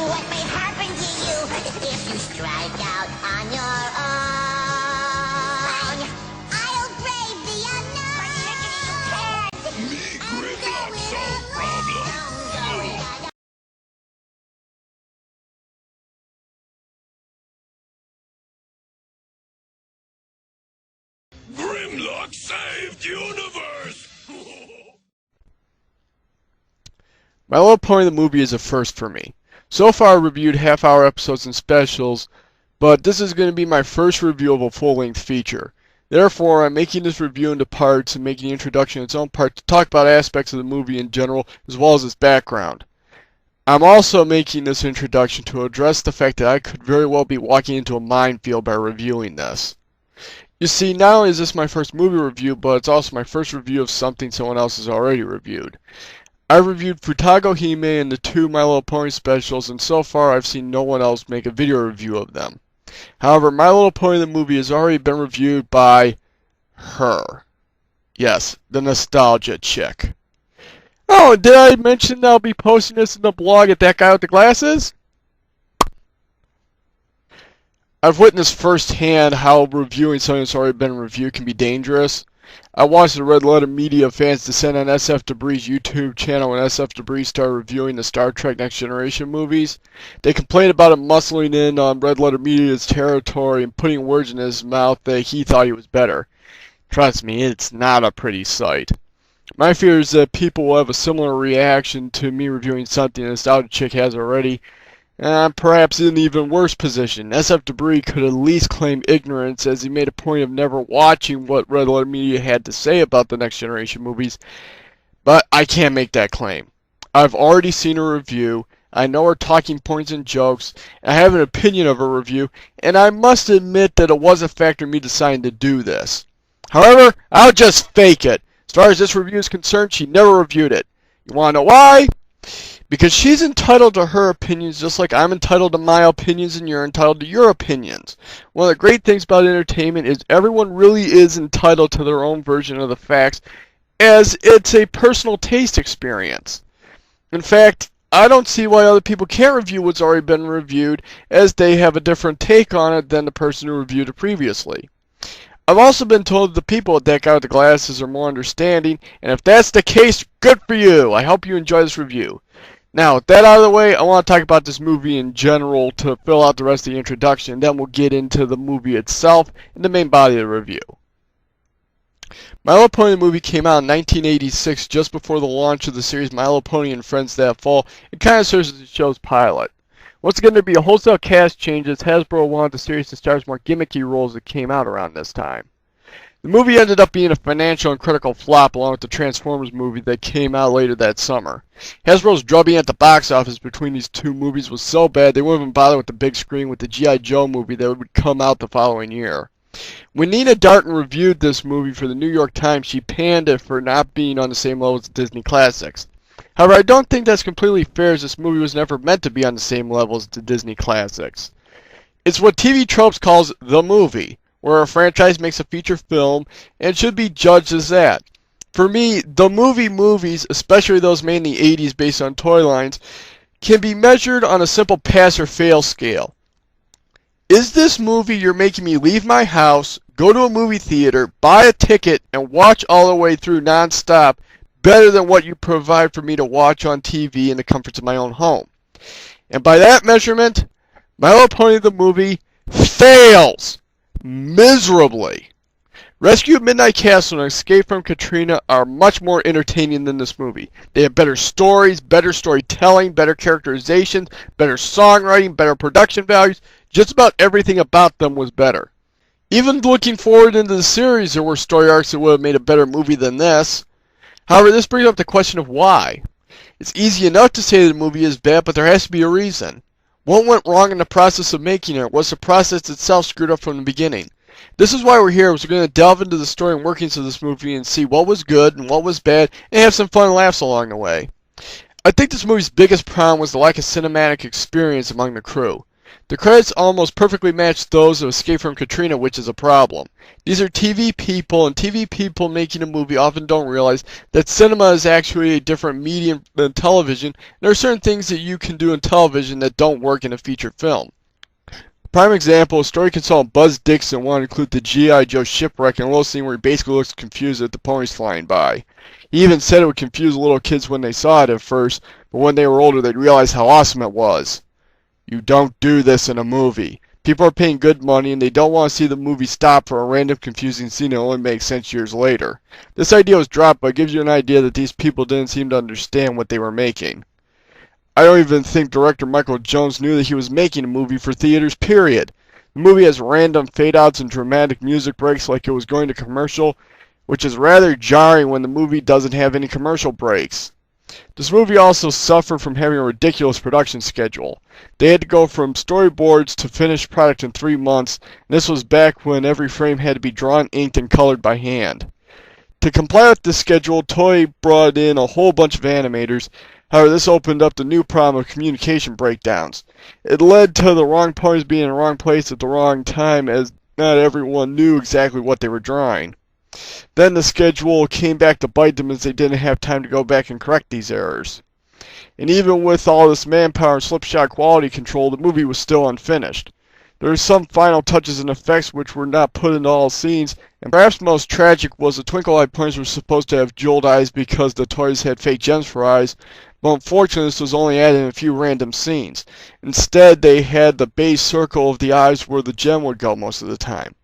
what may happen to you if you strike out on your own. I'll brave the unknown. Me Gridlock solve problem. Grimlock saved universe! My Little Pony the movie is a first for me. So far I reviewed half-hour episodes and specials, but this is going to be my first review of a full-length feature. Therefore, I'm making this review into parts and making the introduction its own part to talk about aspects of the movie in general, as well as its background. I'm also making this introduction to address the fact that I could very well be walking into a minefield by reviewing this. You see, not only is this my first movie review, but it's also my first review of something someone else has already reviewed. I reviewed Futago Hime and the 2 My Little Pony specials, and so far I've seen no one else make a video review of them. However, My Little Pony the movie has already been reviewed by her. Yes, the nostalgia chick. Oh, did I mention that I'll be posting this in the blog at That Guy with the Glasses? I've witnessed firsthand how reviewing something that's already been reviewed can be dangerous. I watched the Red Letter Media fans descend on SF Debris' YouTube channel when SF Debris started reviewing the Star Trek Next Generation movies. They complained about him muscling in on Red Letter Media's territory and putting words in his mouth that he thought he was better. Trust me, it's not a pretty sight. My fear is that people will have a similar reaction to me reviewing something this Nostalgia Chick has already. Perhaps in an even worse position. SF Debris could at least claim ignorance, as he made a point of never watching what Red Letter Media had to say about the Next Generation movies, but I can't make that claim. I've already seen a review, I know her talking points and jokes, I have an opinion of her review, and I must admit that it was a factor in me deciding to do this. However, I'll just fake it. As far as this review is concerned, she never reviewed it. You wanna know why? Because she's entitled to her opinions just like I'm entitled to my opinions and you're entitled to your opinions. One of the great things about entertainment is everyone really is entitled to their own version of the facts, as it's a personal taste experience. In fact, I don't see why other people can't review what's already been reviewed, as they have a different take on it than the person who reviewed it previously. I've also been told that the people at That Guy with the Glasses are more understanding, and if that's the case, good for you! I hope you enjoy this review. Now, with that out of the way, I want to talk about this movie in general to fill out the rest of the introduction, then we'll get into the movie itself and the main body of the review. My Little Pony the movie came out in 1986, just before the launch of the series My Little Pony and Friends that fall. It kind of serves as the show's pilot. Once again, there'd be a wholesale cast change as Hasbro wanted the series to star more gimmicky roles that came out around this time. The movie ended up being a financial and critical flop along with the Transformers movie that came out later that summer. Hasbro's drubbing at the box office between these two movies was so bad they wouldn't even bother with the big screen with the G.I. Joe movie that would come out the following year. When Nina Darton reviewed this movie for the New York Times, she panned it for not being on the same level as the Disney classics. However, I don't think that's completely fair, as this movie was never meant to be on the same level as the Disney classics. It's what TV Tropes calls the movie, where a franchise makes a feature film and should be judged as that. For me, the movies, especially those made in the 80s based on toy lines, can be measured on a simple pass or fail scale. Is this movie you're making me leave my house, go to a movie theater, buy a ticket, and watch all the way through non-stop better than what you provide for me to watch on TV in the comforts of my own home? And by that measurement, My Little Pony the movie fails miserably. Rescue at Midnight Castle and Escape from Katrina are much more entertaining than this movie. They have better stories, better storytelling, better characterizations, better songwriting, better production values. Just about everything about them was better. Even looking forward into the series, there were story arcs that would have made a better movie than this. However, this brings up the question of why. It's easy enough to say the movie is bad, but there has to be a reason. What went wrong in the process of making it? Was the process itself screwed up from the beginning? This is why we're here. We're going to delve into the story and workings of this movie and see what was good and what was bad and have some fun laughs along the way. I think this movie's biggest problem was the lack of cinematic experience among the crew. The credits almost perfectly match those of Escape from Katrina, which is a problem. These are TV people, and TV people making a movie often don't realize that cinema is actually a different medium than television, and there are certain things that you can do in television that don't work in a feature film. Prime example, story consultant Buzz Dixon wanted to include the G.I. Joe shipwreck in a little scene where he basically looks confused at the ponies flying by. He even said it would confuse little kids when they saw it at first, but when they were older they'd realize how awesome it was. You don't do this in a movie. People are paying good money and they don't want to see the movie stop for a random confusing scene that only makes sense years later. This idea was dropped, but it gives you an idea that these people didn't seem to understand what they were making. I don't even think director Michael Jones knew that he was making a movie for theaters, period. The movie has random fade-outs and dramatic music breaks like it was going to commercial, which is rather jarring when the movie doesn't have any commercial breaks. This movie also suffered from having a ridiculous production schedule. They had to go from storyboards to finished product in 3 months, and this was back when every frame had to be drawn, inked, and colored by hand. To comply with this schedule, Toei brought in a whole bunch of animators. However, this opened up the new problem of communication breakdowns. It led to the wrong ponies being in the wrong place at the wrong time, as not everyone knew exactly what they were drawing. Then the schedule came back to bite them as they didn't have time to go back and correct these errors. And even with all this manpower and slipshod quality control, the movie was still unfinished. There were some final touches and effects which were not put into all scenes, and perhaps most tragic was the Twinkle Eye ponies were supposed to have jeweled eyes because the toys had fake gems for eyes, but unfortunately this was only added in a few random scenes. Instead, they had the base circle of the eyes where the gem would go most of the time.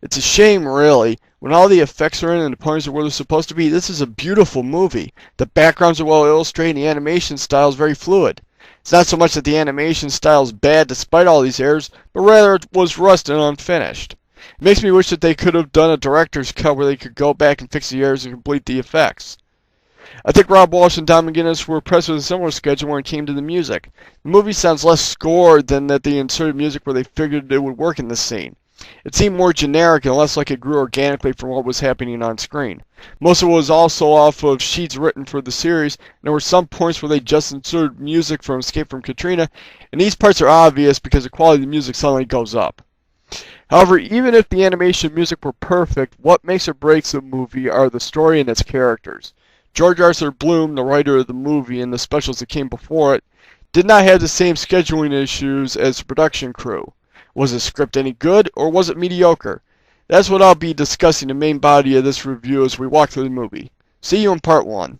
It's a shame, really. When all the effects are in and the ponies are where they're supposed to be, this is a beautiful movie. The backgrounds are well illustrated and the animation style is very fluid. It's not so much that the animation style is bad despite all these errors, but rather it was rusted and unfinished. It makes me wish that they could have done a director's cut where they could go back and fix the errors and complete the effects. I think Rob Walsh and Don McGuinness were impressed with a similar schedule when it came to the music. The movie sounds less scored than that they inserted music where they figured it would work in this scene. It seemed more generic and less like it grew organically from what was happening on screen. Most of it was also off of sheets written for the series, and there were some points where they just inserted music from Escape from Katrina, and these parts are obvious because the quality of the music suddenly goes up. However, even if the animation and music were perfect, what makes or breaks the movie are the story and its characters. George Arthur Bloom, the writer of the movie and the specials that came before it, did not have the same scheduling issues as the production crew. Was the script any good, or was it mediocre? That's what I'll be discussing the main body of this review as we walk through the movie. See you in part 1.